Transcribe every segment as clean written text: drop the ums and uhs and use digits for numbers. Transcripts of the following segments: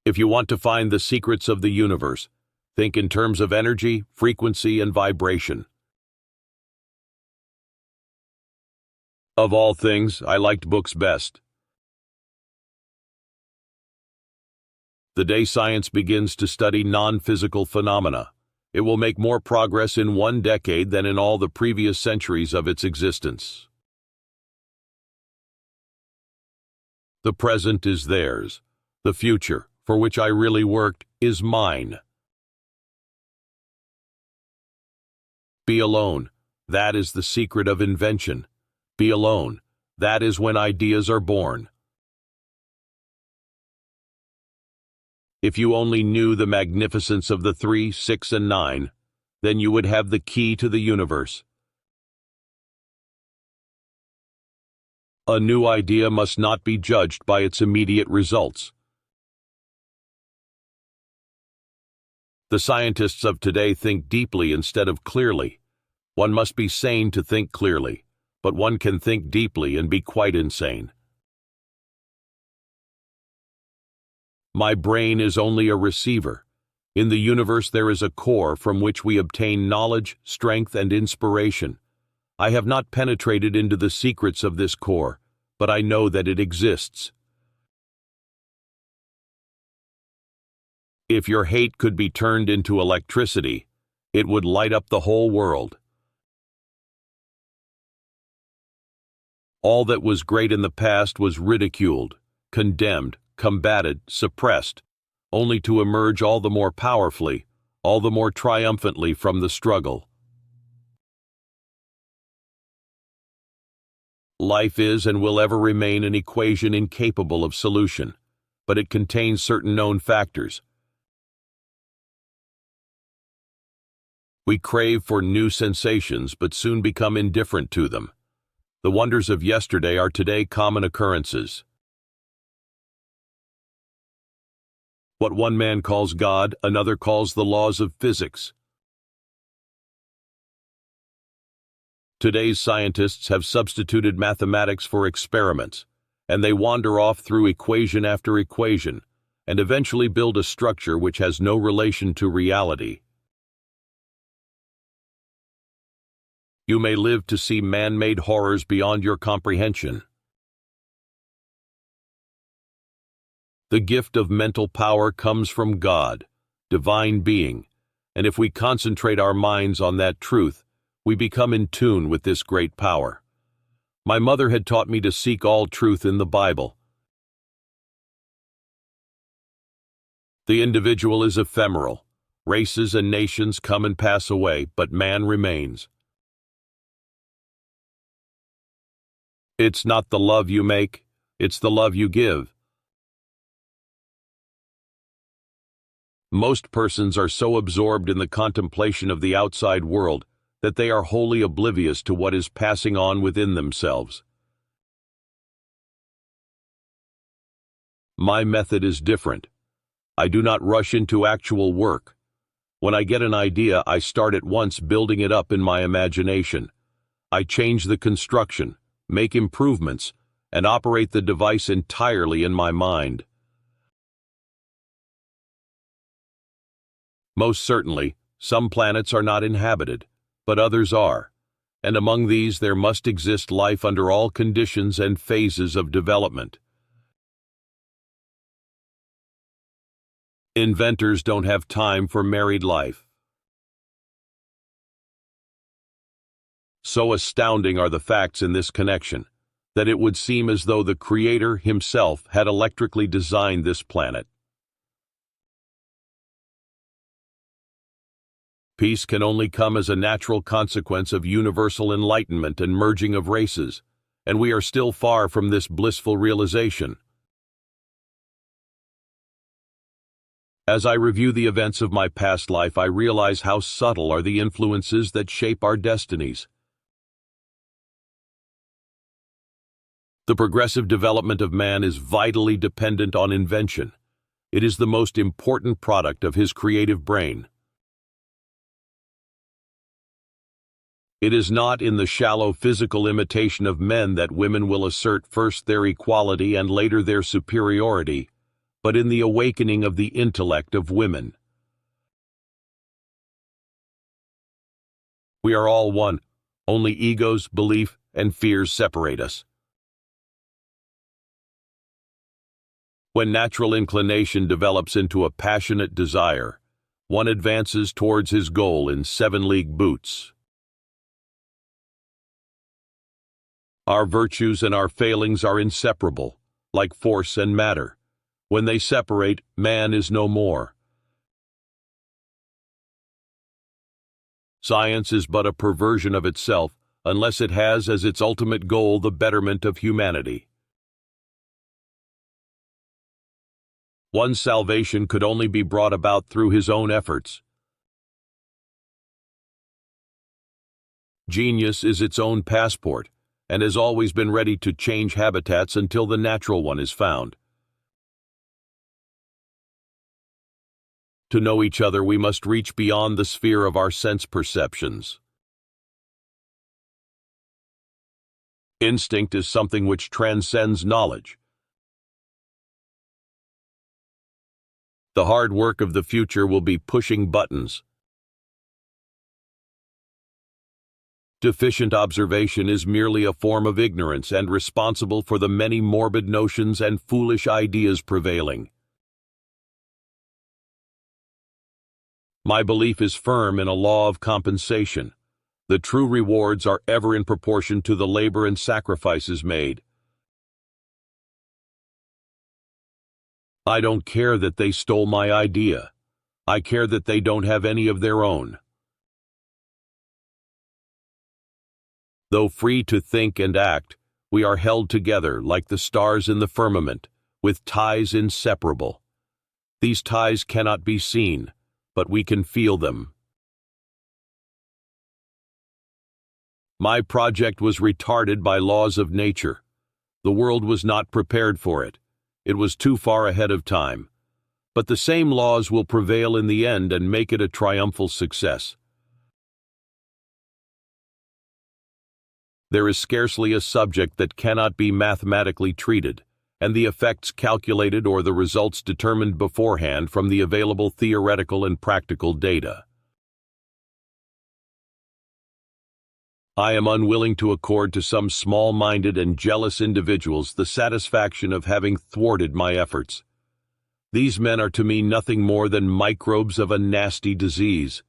If you want to find the secrets of the universe, think in terms of energy, frequency, and vibration. Of all things, I liked books best. The day science begins to study non-physical phenomena, it will make more progress in 1 decade than in all the previous centuries of its existence. The present is theirs. The future, for which I really worked, is mine. Be alone. That is the secret of invention. Be alone. That is when ideas are born. If you only knew the magnificence of the 3, 6, and 9, then you would have the key to the universe. A new idea must not be judged by its immediate results. The scientists of today think deeply instead of clearly. One must be sane to think clearly, but one can think deeply and be quite insane. My brain is only a receiver. In the universe there is a core from which we obtain knowledge, strength, and inspiration. I have not penetrated into the secrets of this core, but I know that it exists. If your hate could be turned into electricity, it would light up the whole world. All that was great in the past was ridiculed, condemned, combated, suppressed, only to emerge all the more powerfully, all the more triumphantly from the struggle. Life is and will ever remain an equation incapable of solution, but it contains certain known factors. We crave for new sensations, but soon become indifferent to them. The wonders of yesterday are today common occurrences. What one man calls God, another calls the laws of physics. Today's scientists have substituted mathematics for experiments, and they wander off through equation after equation, and eventually build a structure which has no relation to reality. You may live to see man-made horrors beyond your comprehension. The gift of mental power comes from God, divine being, and if we concentrate our minds on that truth, we become in tune with this great power. My mother had taught me to seek all truth in the Bible. The individual is ephemeral. Races and nations come and pass away, but man remains. It's not the love you make, it's the love you give. Most persons are so absorbed in the contemplation of the outside world that they are wholly oblivious to what is passing on within themselves. My method is different. I do not rush into actual work. When I get an idea, I start at once building it up in my imagination. I change the construction, make improvements, and operate the device entirely in my mind. Most certainly, some planets are not inhabited, but others are, and among these there must exist life under all conditions and phases of development. Inventors don't have time for married life. So astounding are the facts in this connection, that it would seem as though the Creator himself had electrically designed this planet. Peace can only come as a natural consequence of universal enlightenment and merging of races, and we are still far from this blissful realization. As I review the events of my past life, I realize how subtle are the influences that shape our destinies. The progressive development of man is vitally dependent on invention. It is the most important product of his creative brain. It is not in the shallow physical imitation of men that women will assert first their equality and later their superiority, but in the awakening of the intellect of women. We are all one, only egos, belief, and fears separate us. When natural inclination develops into a passionate desire, one advances towards his goal in 7-league boots. Our virtues and our failings are inseparable, like force and matter. When they separate, man is no more. Science is but a perversion of itself, unless it has as its ultimate goal the betterment of humanity. One's salvation could only be brought about through his own efforts. Genius is its own passport, and has always been ready to change habitats until the natural one is found. To know each other, we must reach beyond the sphere of our sense perceptions. Instinct is something which transcends knowledge. The hard work of the future will be pushing buttons. Deficient observation is merely a form of ignorance and responsible for the many morbid notions and foolish ideas prevailing. My belief is firm in a law of compensation. The true rewards are ever in proportion to the labor and sacrifices made. I don't care that they stole my idea. I care that they don't have any of their own. Though free to think and act, we are held together like the stars in the firmament, with ties inseparable. These ties cannot be seen, but we can feel them. My project was retarded by laws of nature. The world was not prepared for it. It was too far ahead of time. But the same laws will prevail in the end and make it a triumphal success. There is scarcely a subject that cannot be mathematically treated, and the effects calculated or the results determined beforehand from the available theoretical and practical data. I am unwilling to accord to some small-minded and jealous individuals the satisfaction of having thwarted my efforts. These men are to me nothing more than microbes of a nasty disease.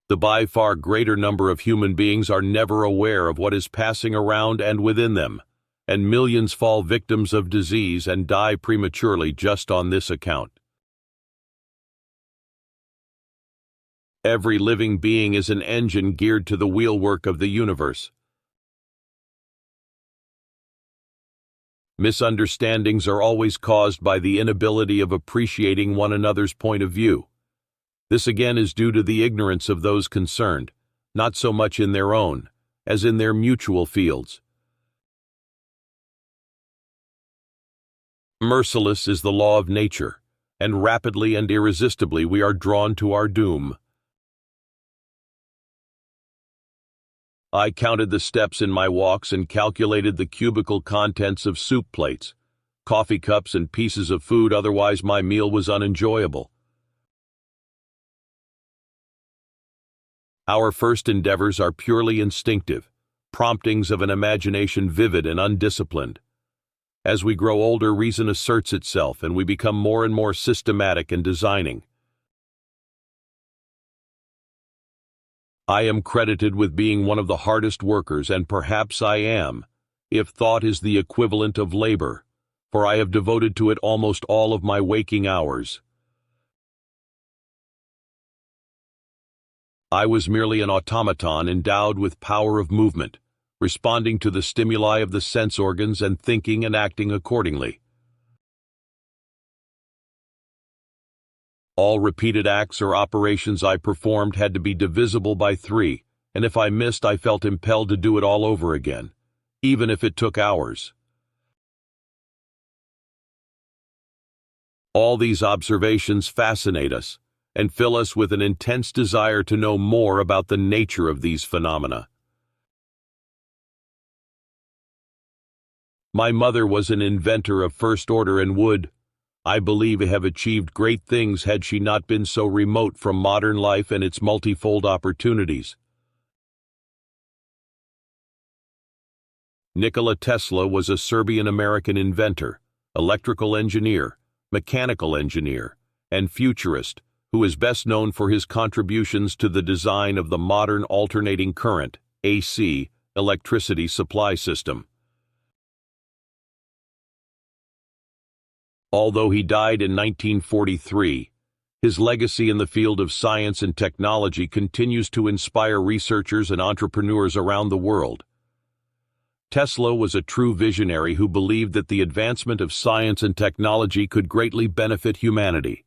The by far greater number of human beings are never aware of what is passing around and within them, and millions fall victims of disease and die prematurely just on this account. Every living being is an engine geared to the wheelwork of the universe. Misunderstandings are always caused by the inability of appreciating one another's point of view. This again is due to the ignorance of those concerned, not so much in their own, as in their mutual fields. Merciless is the law of nature, and rapidly and irresistibly we are drawn to our doom. I counted the steps in my walks and calculated the cubical contents of soup plates, coffee cups, and pieces of food, otherwise my meal was unenjoyable. Our first endeavors are purely instinctive, promptings of an imagination vivid and undisciplined. As we grow older, reason asserts itself, and we become more and more systematic and designing. I am credited with being one of the hardest workers, and perhaps I am, if thought is the equivalent of labor, for I have devoted to it almost all of my waking hours. I was merely an automaton endowed with power of movement, responding to the stimuli of the sense organs and thinking and acting accordingly. All repeated acts or operations I performed had to be divisible by 3, and if I missed, I felt impelled to do it all over again, even if it took hours. All these observations fascinate us and fill us with an intense desire to know more about the nature of these phenomena. My mother was an inventor of first order and would, I believe, have achieved great things had she not been so remote from modern life and its multifold opportunities. Nikola Tesla was a Serbian-American inventor, electrical engineer, mechanical engineer, and futurist who is best known for his contributions to the design of the modern alternating current (AC) electricity supply system. Although he died in 1943, his legacy in the field of science and technology continues to inspire researchers and entrepreneurs around the world. Tesla was a true visionary who believed that the advancement of science and technology could greatly benefit humanity.